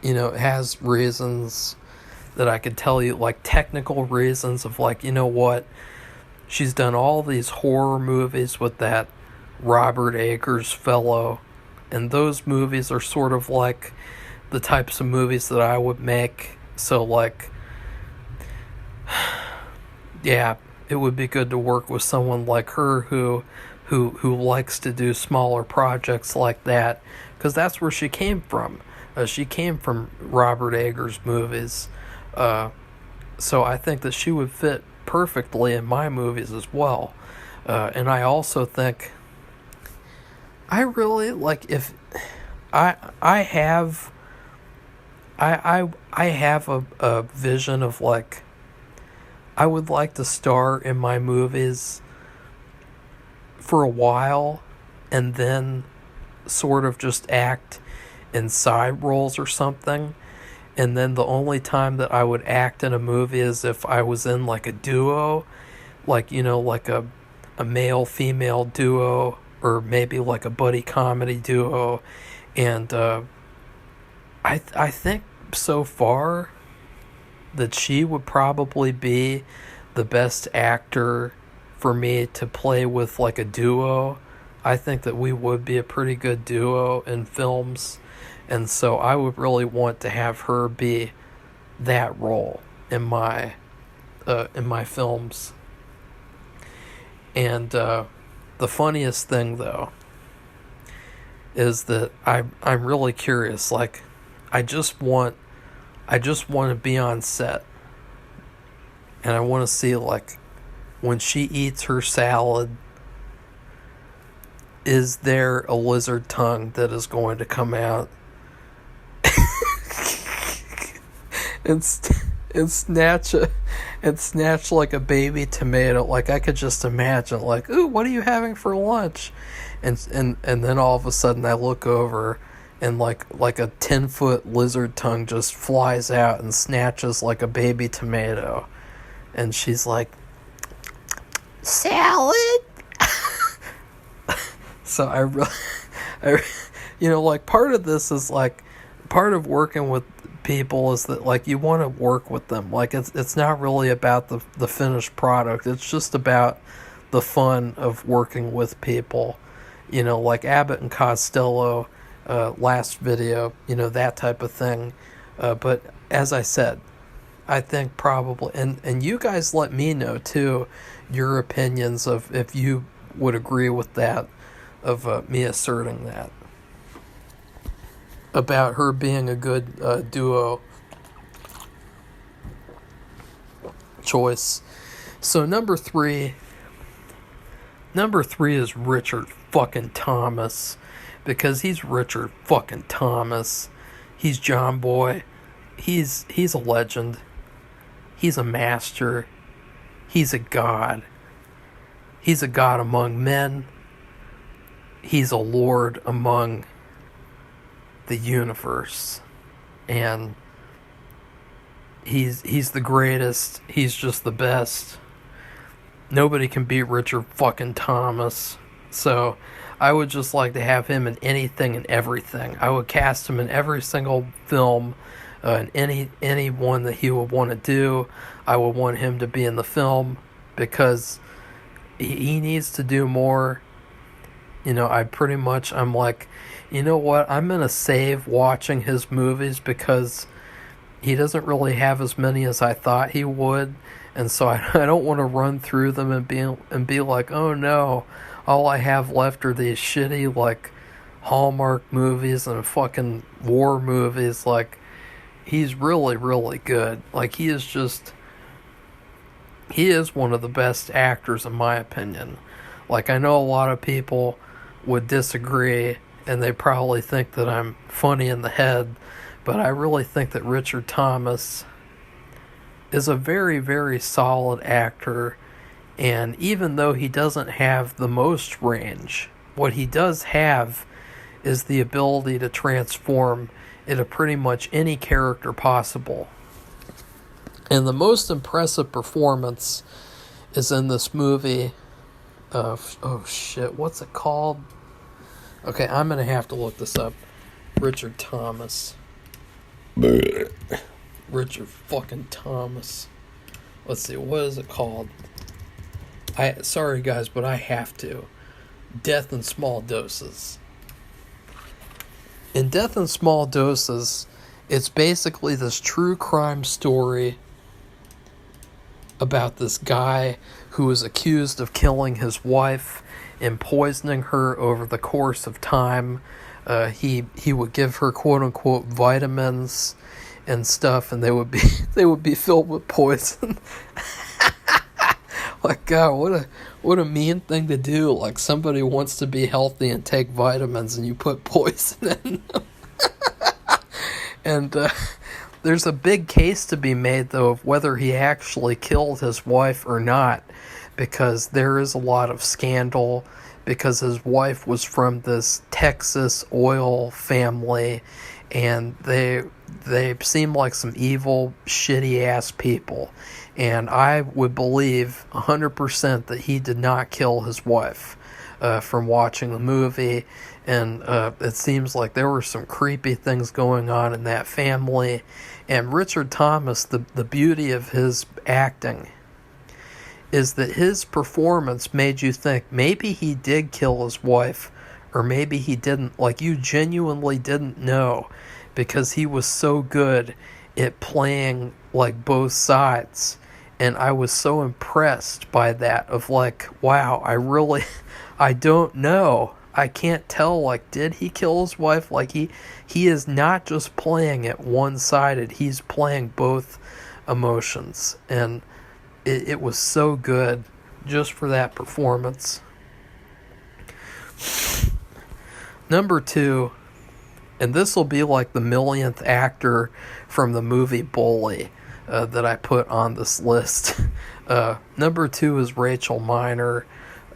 A: has reasons that I could tell you, like technical reasons of like, what? She's done all these horror movies with that Robert Eggers fellow, and those movies are sort of like the types of movies that I would make. So like, yeah, it would be good to work with someone like her who likes to do smaller projects like that, because that's where she came from. She came from Robert Eggers movies, so I think that she would fit perfectly in my movies as well. And I also think I really like, if I have a vision of like, I would like to star in my movies for a while and then sort of just act in side roles or something, and then the only time that I would act in a movie is if I was in like a duo, like like a male female duo, or maybe like a buddy comedy duo. And I think so far that she would probably be the best actor for me to play with, like a duo. I think that we would be a pretty good duo in films, and so I would really want to have her be that role in my films. And the funniest thing though is that I'm really curious. Like, I just want to be on set, and I want to see, like, when she eats her salad, is there a lizard tongue that is going to come out and snatch like a baby tomato? Like, I could just imagine, like, ooh, what are you having for lunch? And then all of a sudden I look over, and like a 10-foot lizard tongue just flies out and snatches like a baby tomato, and she's like, salad. So I like, part of this is like, part of working with people is that, like, you want to work with them. Like, it's not really about the finished product. It's just about the fun of working with people. Like Abbott and Costello, last video, that type of thing. But as I said, I think probably, and you guys let me know too, your opinions of if you would agree with that, of me asserting that about her being a good duo choice. So number three is Richard fucking Thomas, because he's Richard fucking Thomas. He's John Boy. He's a legend. He's a master. He's a god. He's a god among men. He's a lord among the universe. And he's the greatest. He's just the best. Nobody can beat Richard fucking Thomas. So I would just like to have him in anything and everything. I would cast him in every single film, and any one that he would want to do. I would want him to be in the film, because he needs to do more. I'm like, you know what? I'm going to save watching his movies, because he doesn't really have as many as I thought he would. And so I don't want to run through them and be like, oh no, all I have left are these shitty, like, Hallmark movies and fucking war movies. Like, he's really, really good. Like, he is one of the best actors, in my opinion. Like, I know a lot of people would disagree, and they probably think that I'm funny in the head, but I really think that Richard Thomas is a very, very solid actor, and even though he doesn't have the most range, what he does have is the ability to transform into pretty much any character possible. And the most impressive performance is in this movie of, oh shit, what's it called? Okay, I'm gonna have to look this up. Richard Thomas. Richard fucking Thomas. Let's see, what is it called? Sorry guys, but I have to. Death in Small Doses. In Death in Small Doses, it's basically this true crime story about this guy who was accused of killing his wife and poisoning her over the course of time. He would give her quote unquote vitamins and stuff, and they would be filled with poison. Like, God, what a mean thing to do. Like, somebody wants to be healthy and take vitamins, and you put poison in them. And there's a big case to be made, though, of whether he actually killed his wife or not, because there is a lot of scandal, because his wife was from this Texas oil family, and they seem like some evil, shitty-ass people. And I would believe 100% that he did not kill his wife from watching the movie. And it seems like there were some creepy things going on in that family. And Richard Thomas, the beauty of his acting is that his performance made you think maybe he did kill his wife, or maybe he didn't. Like, you genuinely didn't know, because he was so good at playing, like, both sides. And I was so impressed by that, of like, wow, I don't know. I can't tell, like, did he kill his wife? Like, he is not just playing it one-sided. He's playing both emotions. And it was so good just for that performance. Number 2, and this will be like the millionth actor from the movie Bully that I put on this list. Number 2 is Rachel Miner.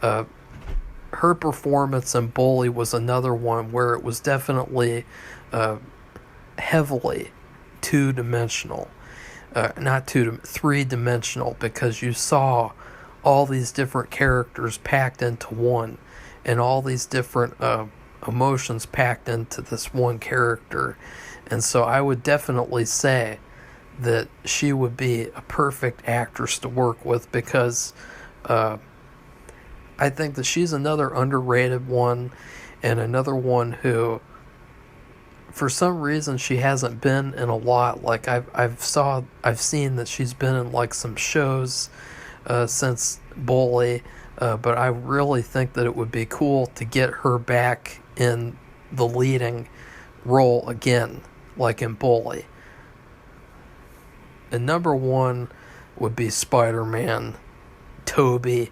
A: Her performance in Bully was another one where it was definitely heavily two-dimensional. Not three-dimensional, because you saw all these different characters packed into one, and all these different emotions packed into this one character. And so I would definitely say that she would be a perfect actress to work with, because I think that she's another underrated one, and another one who, for some reason, she hasn't been in a lot. Like, I've seen that she's been in like some shows since Bully, but I really think that it would be cool to get her back in the leading role again, like in Bully. And number 1 would be Spider-Man, Tobey,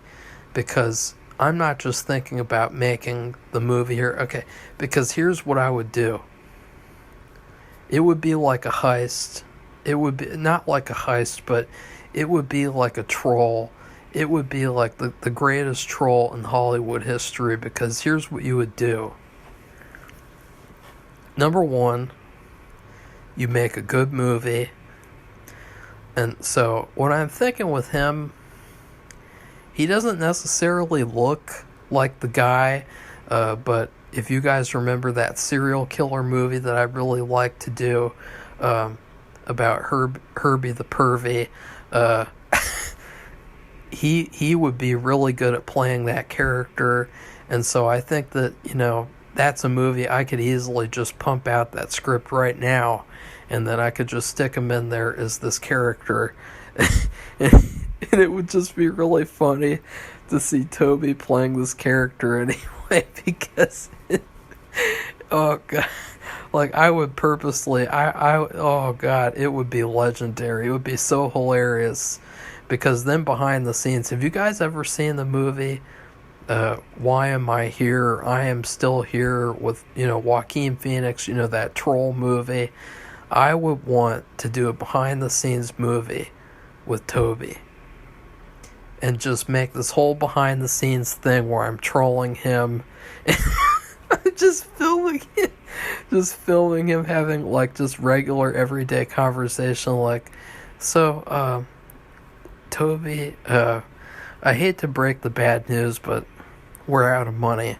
A: because I'm not just thinking about making the movie here. Okay, because here's what I would do. It would be like a heist. It would be not like a heist, but it would be like a troll. It would be like the greatest troll in Hollywood history, because here's what you would do. Number 1, you make a good movie. And so what I'm thinking with him, he doesn't necessarily look like the guy, but if you guys remember that serial killer movie that I really like to do, about Herbie the Pervy, he would be really good at playing that character. And so I think that, that's a movie I could easily just pump out that script right now, and then I could just stick him in there as this character. And it would just be really funny to see Tobey playing this character anyway, because oh god, like I would purposely, oh god, it would be legendary. It would be so hilarious, because then behind the scenes, have you guys ever seen the movie Why Am I Here? I Am Still Here, with, Joaquin Phoenix, that troll movie? I would want to do a behind the scenes movie with Tobey and just make this whole behind the scenes thing where I'm trolling him and just filming him having like just regular everyday conversation, like, so Tobey, I hate to break the bad news, but we're out of money.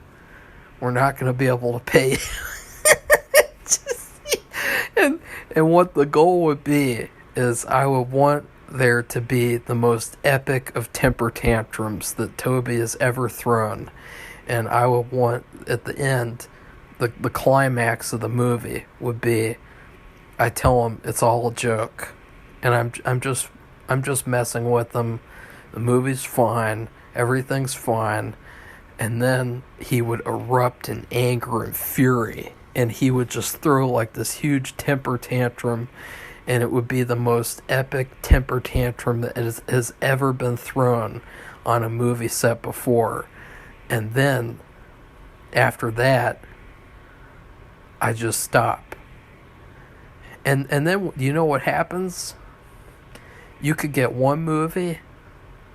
A: We're not going to be able to pay you. And what the goal would be is I would want there to be the most epic of temper tantrums that Tobey has ever thrown. And I would want, at the end, the climax of the movie would be, I tell him it's all a joke. And I'm just messing with him. The movie's fine. Everything's fine. And then he would erupt in anger and fury. And he would just throw like this huge temper tantrum. And it would be the most epic temper tantrum that has ever been thrown on a movie set before. And then, after that, I just stop. And then, you know what happens? You could get one movie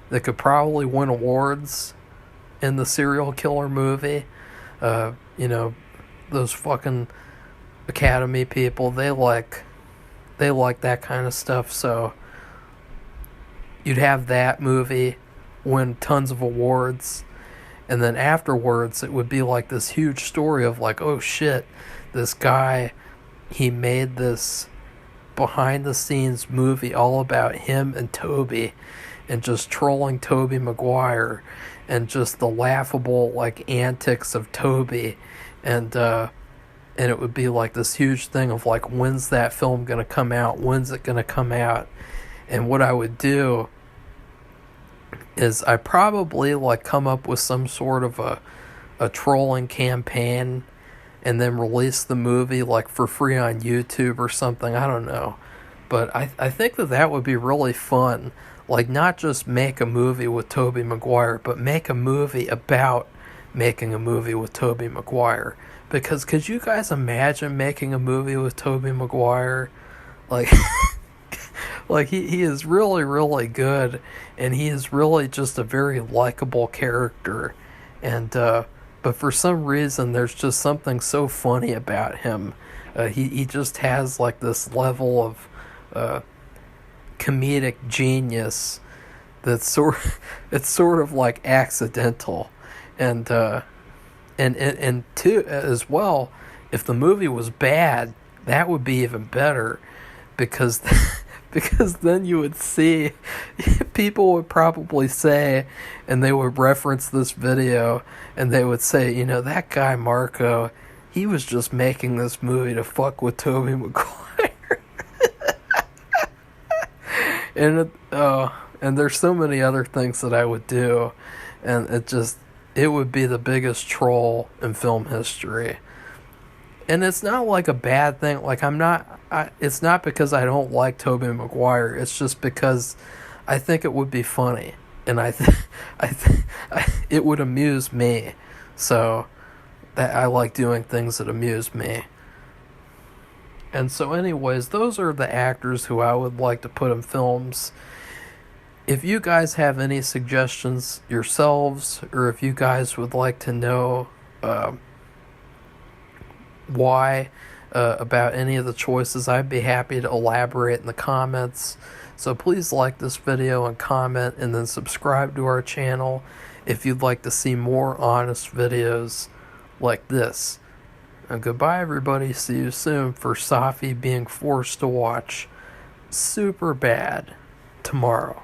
A: that could probably win awards in the serial killer movie. Those fucking Academy people, they like that kind of stuff. So you'd have that movie win tons of awards, and then afterwards it would be like this huge story of like, oh shit, this guy, he made this behind the scenes movie all about him and Tobey, and just trolling Tobey Maguire, and just the laughable like antics of Tobey, and it would be like this huge thing of like, when's that film gonna come out? When's it gonna come out? And what I would do is I probably like come up with some sort of a trolling campaign, and then release the movie like for free on YouTube or something. I don't know. But I think that would be really fun. Like, not just make a movie with Tobey Maguire, but make a movie about making a movie with Tobey Maguire. Because could you guys imagine making a movie with Tobey Maguire? Like, like he is really, really good, and he is really just a very likable character. And but for some reason, there's just something so funny about him. He just has like this level of comedic genius that's it's sort of like accidental, and too, as well, if the movie was bad, that would be even better, because then you would see, people would probably say, and they would reference this video, and they would say, that guy Marco, he was just making this movie to fuck with Tobey Maguire. And there's so many other things that I would do, and it would be the biggest troll in film history. And it's not like a bad thing. Like, it's not because I don't like Tobey Maguire. It's just because I think it would be funny, and it would amuse me. So that I like doing things that amuse me. And so anyways, those are the actors who I would like to put in films. If you guys have any suggestions yourselves, or if you guys would like to know why about any of the choices, I'd be happy to elaborate in the comments. So please like this video and comment, and then subscribe to our channel if you'd like to see more honest videos like this. And goodbye, everybody. See you soon for Safi being forced to watch Superbad tomorrow.